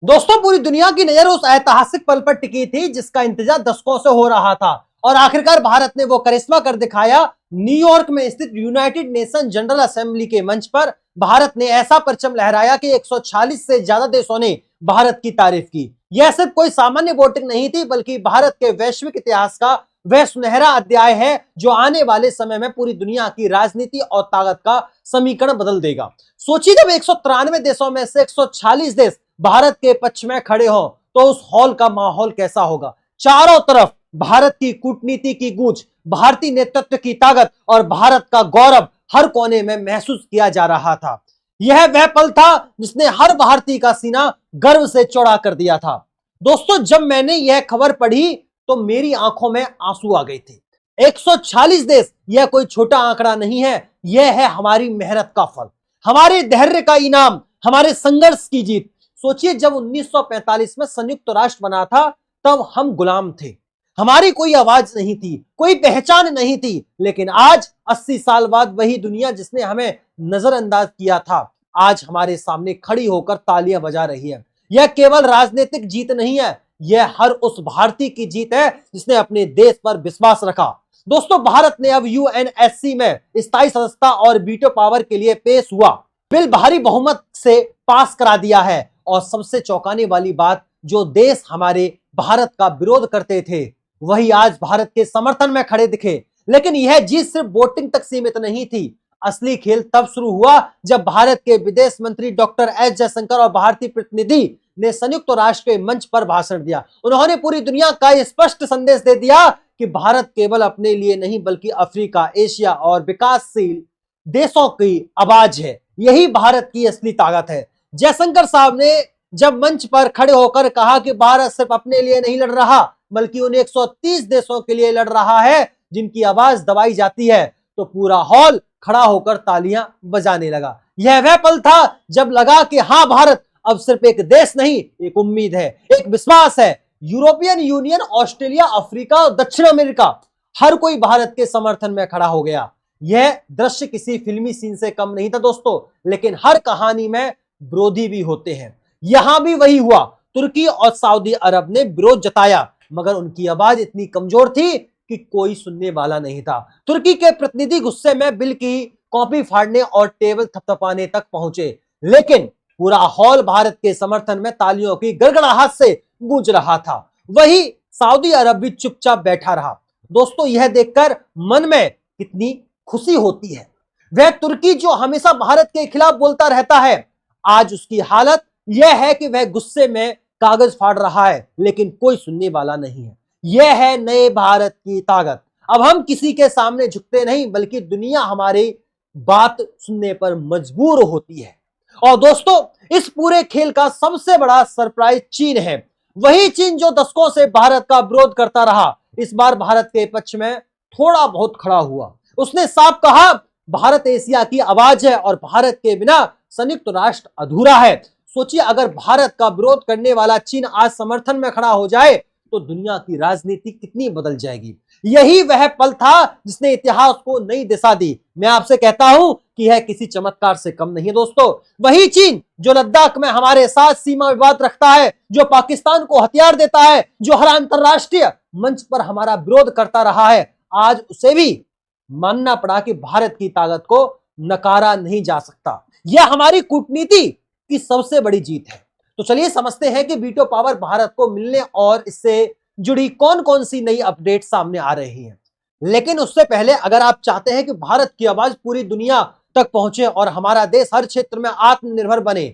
दोस्तों, पूरी दुनिया की नजर उस ऐतिहासिक पल पर टिकी थी जिसका इंतजार दशकों से हो रहा था और आखिरकार भारत ने वो करिश्मा कर दिखाया। न्यूयॉर्क में स्थित यूनाइटेड नेशन जनरल असेंबली के मंच पर भारत ने ऐसा परचम लहराया कि 146 से ज्यादा देशों ने भारत की तारीफ की। यह सिर्फ कोई सामान्य वोटिंग नहीं थी, बल्कि भारत के वैश्विक इतिहास का वह सुनहरा अध्याय है जो आने वाले समय में पूरी दुनिया की राजनीति और ताकत का समीकरण बदल देगा। सोचिए, जब 193 देशों में से 146 देश भारत के पक्ष में खड़े हो तो उस हॉल का माहौल कैसा होगा। चारों तरफ भारत की कूटनीति की गूंज, भारतीय नेतृत्व की ताकत और भारत का गौरव हर कोने में महसूस किया जा रहा था। यह वह पल था जिसने हर भारतीय का सीना गर्व से चौड़ा कर दिया था। दोस्तों, जब मैंने यह खबर पढ़ी तो मेरी आंखों में आंसू आ गए थे। 146 देश यह कोई छोटा आंकड़ा नहीं है, यह है हमारी मेहनत का फल, हमारे धैर्य का इनाम, हमारे संघर्ष की जीत। सोचिए, जब 1945 में संयुक्त राष्ट्र बना था तब हम गुलाम थे, हमारी कोई आवाज नहीं थी, कोई पहचान नहीं थी। लेकिन आज 80 साल बाद वही दुनिया जिसने हमें नजरअंदाज किया था आज हमारे सामने खड़ी होकर तालियां बजा रही है। यह केवल राजनीतिक जीत नहीं है, यह हर उस भारतीय की जीत है जिसने अपने देश पर विश्वास रखा। दोस्तों, भारत ने अब यूएनएससी में स्थायी सदस्यता और वीटो पावर के लिए पेश हुआ बिल भारी बहुमत से पास करा दिया है। और सबसे चौंकाने वाली बात, जो देश हमारे भारत का विरोध करते थे वही आज भारत के समर्थन में खड़े दिखे। लेकिन यह जीत सिर्फ वोटिंग तक सीमित नहीं थी। असली खेल तब शुरू हुआ जब भारत के विदेश मंत्री डॉक्टर एस जयशंकर और भारतीय प्रतिनिधि ने संयुक्त राष्ट्र के मंच पर भाषण दिया। उन्होंने पूरी दुनिया का यह स्पष्ट संदेश दे दिया कि भारत केवल अपने लिए नहीं बल्कि अफ्रीका, एशिया और विकासशील देशों की आवाज है। यही भारत की असली ताकत है। जयशंकर साहब ने जब मंच पर खड़े होकर कहा कि भारत सिर्फ अपने लिए नहीं लड़ रहा बल्कि उन 130 देशों के लिए लड़ रहा है जिनकी आवाज दबाई जाती है, तो पूरा हॉल खड़ा होकर तालियां बजाने लगा। यह वह पल था जब लगा कि हां, भारत अब सिर्फ एक देश नहीं, एक उम्मीद है, एक विश्वास है। यूरोपियन यूनियन, ऑस्ट्रेलिया, अफ्रीका और दक्षिण अमेरिका, हर कोई भारत के समर्थन में खड़ा हो गया। यह दृश्य किसी फिल्मी सीन से कम नहीं था दोस्तों, लेकिन हर कहानी में विरोधी भी होते हैं। यहां भी वही हुआ। तुर्की और सऊदी अरब ने विरोध जताया, मगर उनकी आवाज इतनी कमजोर थी कि कोई सुनने वाला नहीं था। तुर्की के प्रतिनिधि गुस्से में बिल की कॉपी फाड़ने और टेबल थपथपाने तक पहुंचे, लेकिन पूरा हॉल भारत के समर्थन में तालियों की गड़गड़ाहट से गूंज रहा था। वही सऊदी अरब भी चुपचाप बैठा रहा। दोस्तों, यह देखकर मन में कितनी खुशी होती है। वह तुर्की जो हमेशा भारत के खिलाफ बोलता रहता है, आज उसकी हालत यह है कि वह गुस्से में कागज फाड़ रहा है, लेकिन कोई सुनने वाला नहीं है। यह है नए भारत की ताकत। अब हम किसी के सामने झुकते नहीं, बल्कि दुनिया हमारी बात सुनने पर मजबूर होती है। और दोस्तों, इस पूरे खेल का सबसे बड़ा सरप्राइज चीन है। वही चीन जो दशकों से भारत का विरोध करता रहा, इस बार भारत के पक्ष में थोड़ा बहुत खड़ा हुआ। उसने साफ कहा, भारत एशिया की आवाज है और भारत के बिना संयुक्त राष्ट्र अधूरा है। सोचिए, अगर भारत का विरोध करने वाला चीन आज समर्थन में खड़ा हो जाए तो दुनिया की राजनीति कितनी बदल जाएगी। यही वह पल था जिसने इतिहास को नई दिशा दी। मैं आपसे कहता हूं कि यह किसी चमत्कार से कम नहीं है दोस्तों। वही चीन जो लद्दाख में हमारे साथ सीमा विवाद रखता है, जो पाकिस्तान को हथियार देता है, जो हर अंतरराष्ट्रीय मंच पर हमारा विरोध करता रहा है, आज उसे भी मानना पड़ा कि भारत की ताकत को नकारा नहीं जा सकता। यह हमारी कूटनीति की सबसे बड़ी जीत है। तो चलिए समझते हैं कि वीटो पावर भारत को मिलने और इससे जुड़ी कौन कौन सी नई अपडेट सामने आ रही हैं। लेकिन उससे पहले, अगर आप चाहते हैं कि भारत की आवाज पूरी दुनिया तक पहुंचे और हमारा देश हर क्षेत्र में आत्मनिर्भर बने,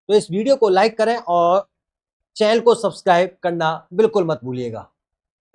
तो इस वीडियो को लाइक करें और चैनल को सब्सक्राइब करना बिल्कुल मत भूलिएगा।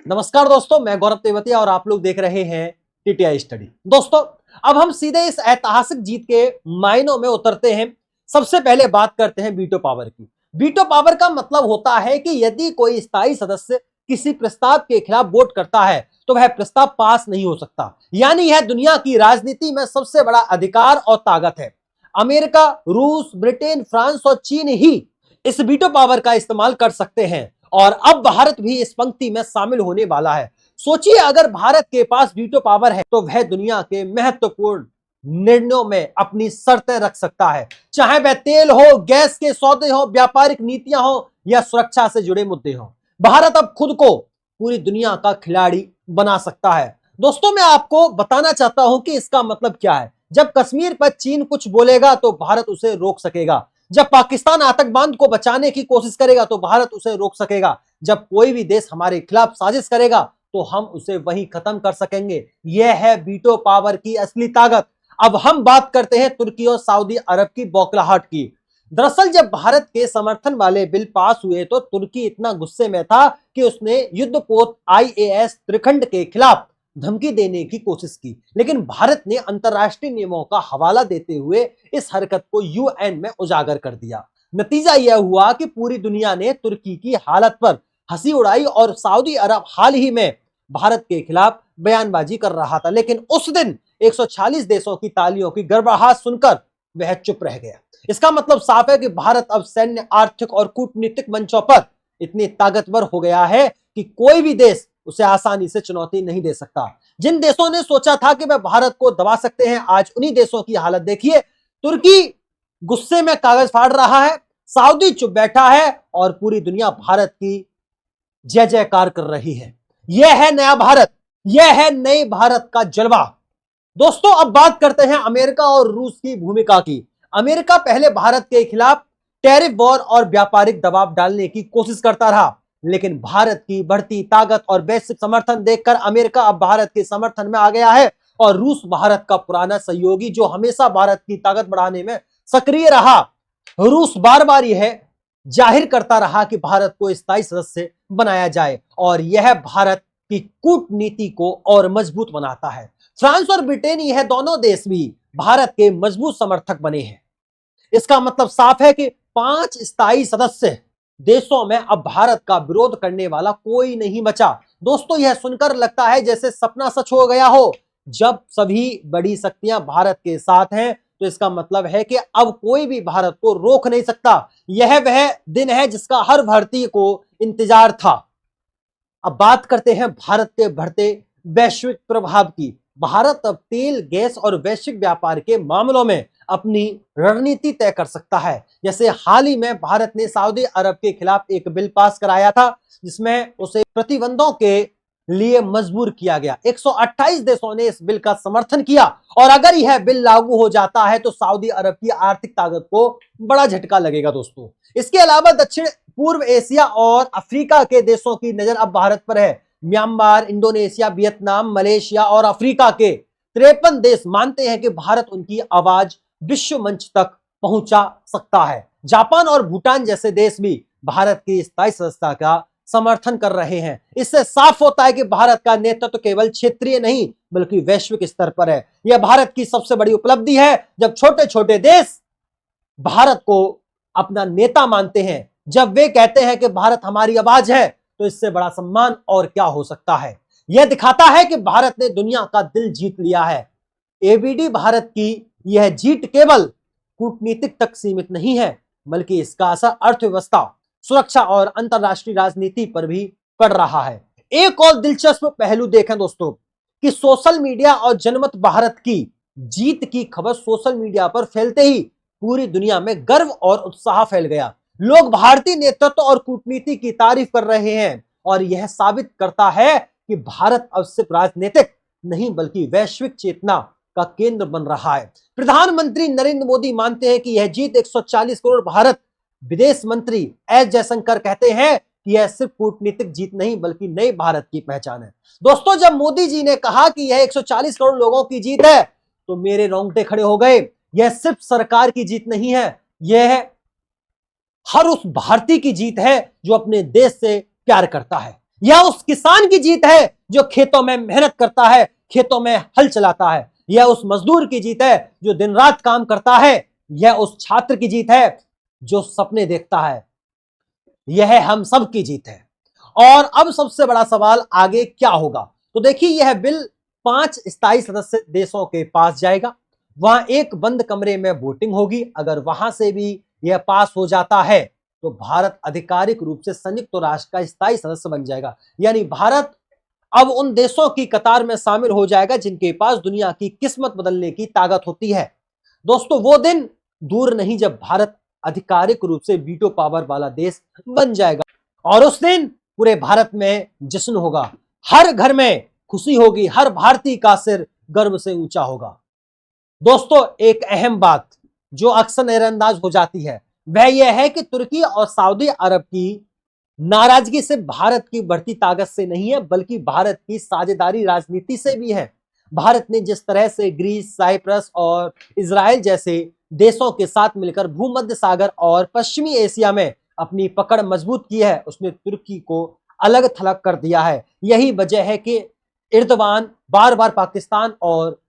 नमस्कार दोस्तों, मैं गौरव तेवतिया और आप लोग देख रहे हैं टीटीआई स्टडी। दोस्तों, अब हम सीधे इस ऐतिहासिक जीत के मायनों में उतरते हैं। सबसे पहले बात करते हैं वीटो पावर की। वीटो पावर का मतलब होता है कि यदि कोई स्थायी सदस्य किसी प्रस्ताव के खिलाफ वोट करता है तो वह प्रस्ताव पास नहीं हो सकता। यानी यह दुनिया की राजनीति में सबसे बड़ा अधिकार और ताकत है। अमेरिका, रूस, ब्रिटेन, फ्रांस और चीन ही इस वीटो पावर का इस्तेमाल कर सकते हैं और अब भारत भी इस पंक्ति में शामिल होने वाला है। सोचिए, अगर भारत के पास वीटो पावर है तो वह दुनिया के महत्वपूर्ण निर्णयों में अपनी शर्तें रख सकता है, चाहे वह तेल हो, गैस के सौदे हो, व्यापारिक नीतियां हो या सुरक्षा से जुड़े मुद्दे हो। भारत अब खुद को पूरी दुनिया का खिलाड़ी बना सकता है। दोस्तों, मैं आपको बताना चाहता हूं कि इसका मतलब क्या है। जब कश्मीर पर चीन कुछ बोलेगा तो भारत उसे रोक सकेगा। जब पाकिस्तान आतंकवाद को बचाने की कोशिश करेगा तो भारत उसे रोक सकेगा। जब कोई भी देश हमारे खिलाफ साजिश करेगा तो हम उसे वहीं खत्म कर सकेंगे। यह है वीटो पावर की असली ताकत। अब हम बात करते हैं तुर्की और सऊदी अरब की बौखलाहट की। दरअसल जब भारत के समर्थन वाले बिल पास हुए तो तुर्की इतना गुस्से में था कि उसने युद्धपोत IAS त्रिखंड के खिलाफ धमकी देने की कोशिश की, लेकिन भारत ने अंतरराष्ट्रीय नियमों का हवाला देते हुए इस हरकत को UN में उजागर कर दिया। नतीजा यह हुआ कि पूरी दुनिया ने तुर्की की हालत पर हंसी उड़ाई और सऊदी अरब हाल ही में भारत के खिलाफ बयानबाजी कर रहा था, लेकिन उस दिन 140 देशों की तालियों की गर्वाहट सुनकर वह चुप रह गया। इसका मतलब साफ है कि भारत अब सैन्य, आर्थिक और कूटनीतिक मंचों पर इतनी ताकतवर हो गया है कि कोई भी देश उसे आसानी से चुनौती नहीं दे सकता। जिन देशों ने सोचा था कि वह भारत को दबा सकते हैं, आज उन्हीं देशों की हालत देखिए। तुर्की गुस्से में कागज फाड़ रहा है, सऊदी चुप बैठा है और पूरी दुनिया भारत की जय जयकार कर रही है। यह है नया भारत, यह है नए भारत का जलवा। दोस्तों, अब बात करते हैं अमेरिका और रूस की भूमिका की। अमेरिका पहले भारत के खिलाफ टैरिफ वॉर और व्यापारिक दबाव डालने की कोशिश करता रहा, लेकिन भारत की बढ़ती ताकत और वैश्विक समर्थन देखकर अमेरिका अब भारत के समर्थन में आ गया है। और रूस भारत का पुराना सहयोगी जो हमेशा भारत की ताकत बढ़ाने में सक्रिय रहा। रूस बार बार यह जाहिर करता रहा कि भारत को स्थायी सदस्य बनाया जाए और यह भारत की कूटनीति को और मजबूत बनाता है। फ्रांस और ब्रिटेन, यह दोनों देश भी भारत के मजबूत समर्थक बने हैं। इसका मतलब साफ है कि 5 स्थायी सदस्य देशों में अब भारत का विरोध करने वाला कोई नहीं बचा। दोस्तों, यह सुनकर लगता है जैसे सपना सच हो गया हो। जब सभी बड़ी शक्तियां भारत के साथ हैं तो इसका मतलब है कि अब कोई भी भारत को रोक नहीं सकता। यह वह दिन है जिसका हर भारतीय को इंतजार था। अब बात करते हैं भारत के बढ़ते वैश्विक प्रभाव की। भारत अब तेल, गैस और वैश्विक व्यापार के मामलों में अपनी रणनीति तय कर सकता है। जैसे हाल ही में भारत ने सऊदी अरब के खिलाफ एक बिल पास कराया था जिसमें उसे प्रतिबंधों के लिए मजबूर किया गया। 128 देशों ने इस बिल का समर्थन किया और अगर यह बिल लागू हो जाता है तो सऊदी अरब की आर्थिक ताकत को बड़ा झटका लगेगा। दोस्तों, इसके अलावा दक्षिण पूर्व एशिया और अफ्रीका के देशों की नजर अब भारत पर है। म्यांमार, इंडोनेशिया, वियतनाम, मलेशिया और अफ्रीका के 53 देश मानते हैं कि भारत उनकी आवाज विश्व मंच तक पहुंचा सकता है। जापान और भूटान जैसे देश भी भारत की स्थायी सदस्यता का समर्थन कर रहे हैं। इससे साफ होता है कि भारत का नेतृत्व केवल क्षेत्रीय नहीं बल्कि वैश्विक स्तर पर है। यह भारत की सबसे बड़ी उपलब्धि है। जब छोटे छोटे देश भारत को अपना नेता मानते हैं, जब वे कहते हैं कि भारत हमारी आवाज है, तो इससे बड़ा सम्मान और क्या हो सकता है। यह दिखाता है कि भारत ने दुनिया का दिल जीत लिया है। ABD भारत की यह जीत केवल कूटनीतिक तक सीमित नहीं है बल्कि इसका असर अर्थव्यवस्था, सुरक्षा और अंतरराष्ट्रीय राजनीति पर भी पड़ रहा है। एक और दिलचस्प पहलू देखें दोस्तों कि सोशल मीडिया और जनमत भारत की जीत की खबर सोशल मीडिया पर फैलते ही पूरी दुनिया में गर्व और उत्साह फैल गया। लोग भारतीय नेतृत्व और कूटनीति की तारीफ कर रहे हैं और यह साबित करता है कि भारत अब सिर्फ राजनीतिक नहीं बल्कि वैश्विक चेतना का केंद्र बन रहा है। प्रधानमंत्री नरेंद्र मोदी मानते हैं कि यह जीत 140 करोड़ भारत। विदेश मंत्री एस जयशंकर कहते हैं कि यह सिर्फ कूटनीतिक जीत नहीं बल्कि नए भारत की पहचान है। दोस्तों, जब मोदी जी ने कहा कि यह 140 करोड़ लोगों की जीत है तो मेरे रोंगटे खड़े हो गए। यह सिर्फ सरकार की जीत नहीं है, यह हर उस भारतीय की जीत है जो अपने देश से प्यार करता है। यह उस किसान की जीत है जो खेतों में मेहनत करता है, खेतों में हल चलाता है। यह उस मजदूर की जीत है जो दिन रात काम करता है। यह उस छात्र की जीत है जो सपने देखता है। यह हम सब की जीत है। और अब सबसे बड़ा सवाल, आगे क्या होगा? तो देखिए, यह बिल 5 स्थायी सदस्य देशों के पास जाएगा। वहां एक बंद कमरे में वोटिंग होगी। अगर वहां से भी यह पास हो जाता है तो भारत आधिकारिक रूप से संयुक्त राष्ट्र का स्थायी सदस्य बन जाएगा। यानी भारत अब उन देशों की कतार में शामिल हो जाएगा जिनके पास दुनिया की किस्मत बदलने की ताकत होती है। दोस्तों, वो दिन दूर नहीं जब भारत आधिकारिक रूप से वीटो पावर वाला देश बन जाएगा और उस दिन पूरे भारत में जश्न होगा, हर घर में खुशी होगी, हर भारतीय का सिर गर्व से ऊंचा होगा। दोस्तों, एक अहम बात जो अक्सर नजरअंदाज हो जाती है वह यह है कि तुर्की और सऊदी अरब की नाराजगी सिर्फ भारत की बढ़ती ताकत से नहीं है बल्कि भारत की साझेदारी राजनीति से भी है। भारत ने जिस तरह से ग्रीस, साइप्रस और इजराइल जैसे देशों के साथ मिलकर भूमध्य सागर और पश्चिमी एशिया में अपनी पकड़ मजबूत की है, उसने तुर्की को अलग थलग कर दिया है। यही वजह है कि एर्दोगान बार बार पाकिस्तान और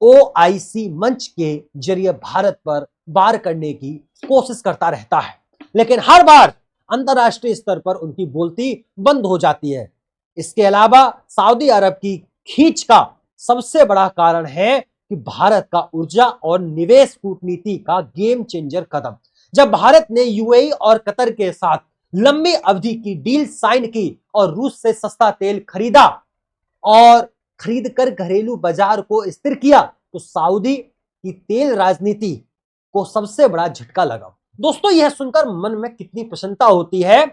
ओआईसी मंच के जरिए भारत पर वार करने की कोशिश करता रहता है, लेकिन हर बार अंतरराष्ट्रीय स्तर पर उनकी बोलती बंद हो जाती है। इसके अलावा सऊदी अरब की खींच का सबसे बड़ा कारण है कि भारत का ऊर्जा और निवेश कूटनीति का गेम चेंजर कदम। जब भारत ने यूएई और कतर के साथ लंबी अवधि की डील साइन की और रूस से सस्ता तेल खरीदा और खरीदकर घरेलू बाजार को स्थिर किया, तो सऊदी की तेल राजनीति को सबसे बड़ा झटका लगा। दोस्तों, यह सुनकर मन में कितनी प्रसन्नता होती है।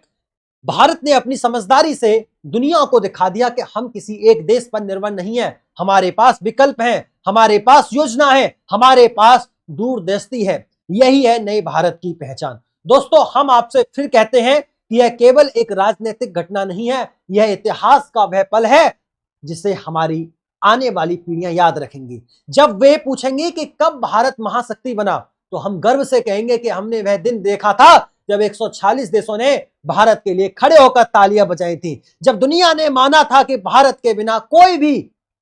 भारत ने अपनी समझदारी से दुनिया को दिखा दिया कि हम किसी एक देश पर निर्भर नहीं है, हमारे पास विकल्प हैं, हमारे पास योजना है, हमारे पास दूरदृष्टि है। यही है नए भारत की पहचान। दोस्तों, हम आपसे फिर कहते हैं कि यह केवल एक राजनीतिक घटना नहीं है, यह इतिहास का वह पल है जिसे हमारी आने वाली पीढ़ियां याद रखेंगी। जब वे पूछेंगे कि कब भारत महाशक्ति बना, तो हम गर्व से कहेंगे कि हमने वह दिन देखा था जब 146 देशों ने भारत के लिए खड़े होकर तालियां बजाई थी, जब दुनिया ने माना था कि भारत के बिना कोई भी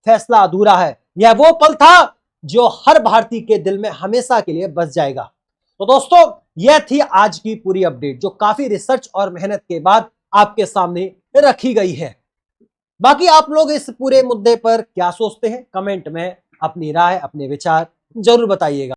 फैसला अधूरा है। यह वो पल था जो हर भारतीय के दिल में हमेशा के लिए बस जाएगा। तो दोस्तों, यह थी आज की पूरी अपडेट जो काफी रिसर्च और मेहनत के बाद आपके सामने रखी गई है। बाकी आप लोग इस पूरे मुद्दे पर क्या सोचते हैं, कमेंट में अपनी राय, अपने विचार जरूर बताइएगा।